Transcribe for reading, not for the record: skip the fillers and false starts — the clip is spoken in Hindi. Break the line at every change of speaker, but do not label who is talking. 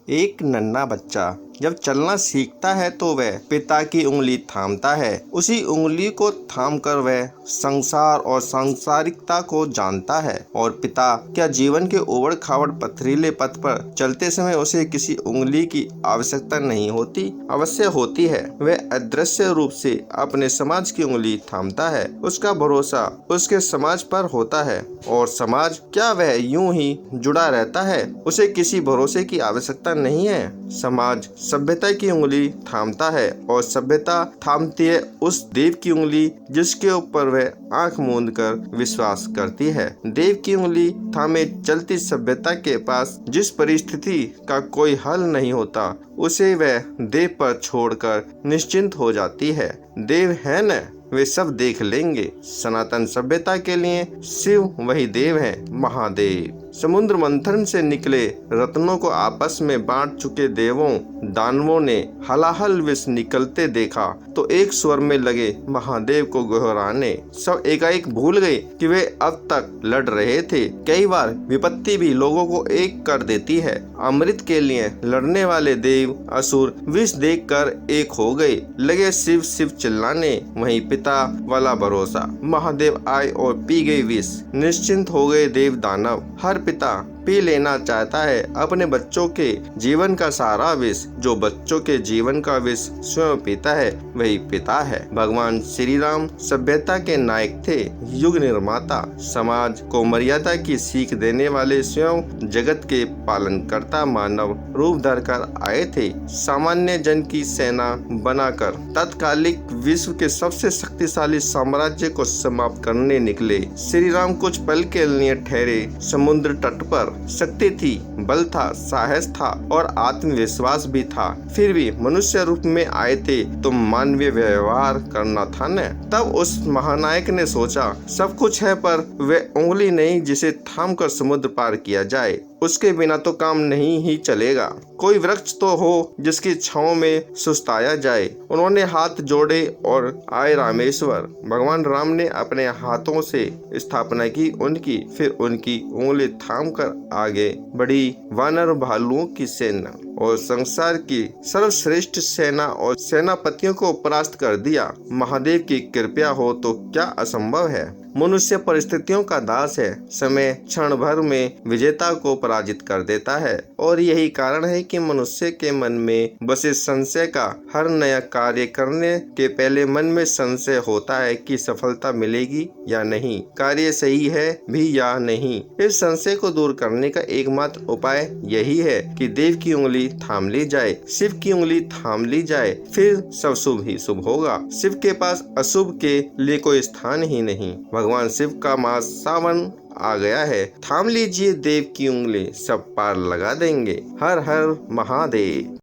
एक नन्हा बच्चा जब चलना सीखता है तो वह पिता की उंगली थामता है। उसी उंगली को थामकर वह संसार और सांसारिकता को जानता है। और पिता क्या जीवन के उबड़ खाबड़ पथरीले पथ पर चलते समय उसे किसी उंगली की आवश्यकता नहीं होती? अवश्य होती है। वह अदृश्य रूप से अपने समाज की उंगली थामता है। उसका भरोसा उसके समाज पर होता है। और समाज क्या वह यूं ही जुड़ा रहता है? उसे किसी भरोसे की आवश्यकता नहीं है। समाज सभ्यता की उंगली थामता है और सभ्यता थामती है उस देव की उंगली जिसके ऊपर वह आंख मूंद कर विश्वास करती है। देव की उंगली थामे चलती सभ्यता के पास जिस परिस्थिति का कोई हल नहीं होता, उसे वह देव पर छोड़कर निश्चिंत हो जाती है। देव है न, वे सब देख लेंगे। सनातन सभ्यता के लिए शिव वही देव हैं, महादेव। समुद्र मंथन से निकले रत्नों को आपस में बांट चुके देवों दानवों ने हलाहल विष निकलते देखा तो एक स्वर में लगे महादेव को गोहराने। सब एकाएक भूल गए कि वे अब तक लड़ रहे थे। कई बार विपत्ति भी लोगों को एक कर देती है। अमृत के लिए लड़ने वाले देव असुर विष देखकर एक हो गए, लगे शिव शिव चिल्लाने। वहीं पिता वाला भरोसा, महादेव आए और पी गए विष। निश्चिंत हो गए देव दानव। हर पिता पी लेना चाहता है अपने बच्चों के जीवन का सारा विष। जो बच्चों के जीवन का विष स्वयं पीता है वही पिता है। भगवान श्री राम सभ्यता के नायक थे, युग निर्माता, समाज को मर्यादा की सीख देने वाले, स्वयं जगत के पालनकर्ता मानव रूप धरकर आए थे। सामान्य जन की सेना बनाकर तत्कालिक विश्व के सबसे शक्तिशाली साम्राज्य को समाप्त करने निकले। श्री राम कुछ पल के लिए ठहरे। समुद्र तट पर शक्ति थी, बल था, साहस था और आत्मविश्वास भी था। फिर भी मनुष्य रूप में आए थे तो मानवीय व्यवहार करना था न। तब उस महानायक ने सोचा, सब कुछ है पर वह उंगली नहीं जिसे थामकर समुद्र पार किया जाए। उसके बिना तो काम नहीं ही चलेगा। कोई वृक्ष तो हो जिसकी छांव में सुस्ताया जाए। उन्होंने हाथ जोड़े और आए रामेश्वर। भगवान राम ने अपने हाथों से स्थापना की उनकी, फिर उनकी उंगली थामकर आगे बढ़ी वानर भालुओं की सेना और संसार की सर्वश्रेष्ठ सेना और सेनापतियों को परास्त कर दिया। महादेव की कृपा हो तो क्या असंभव है। मनुष्य परिस्थितियों का दास है। समय क्षण भर में विजेता को पराजित कर देता है और यही कारण है कि मनुष्य के मन में बसे संशय का हर नया कार्य करने के पहले मन में संशय होता है कि सफलता मिलेगी या नहीं, कार्य सही है भी या नहीं। इस संशय को दूर करने का एकमात्र उपाय यही है कि देव की उंगली थाम ली जाए, शिव की उंगली थाम ली जाए, फिर सब शुभ ही शुभ होगा। शिव के पास अशुभ के लिए कोई स्थान ही नहीं। भगवान शिव का मास सावन आ गया है। थाम लीजिए देव की उंगली, सब पार लगा देंगे। हर हर महादेव।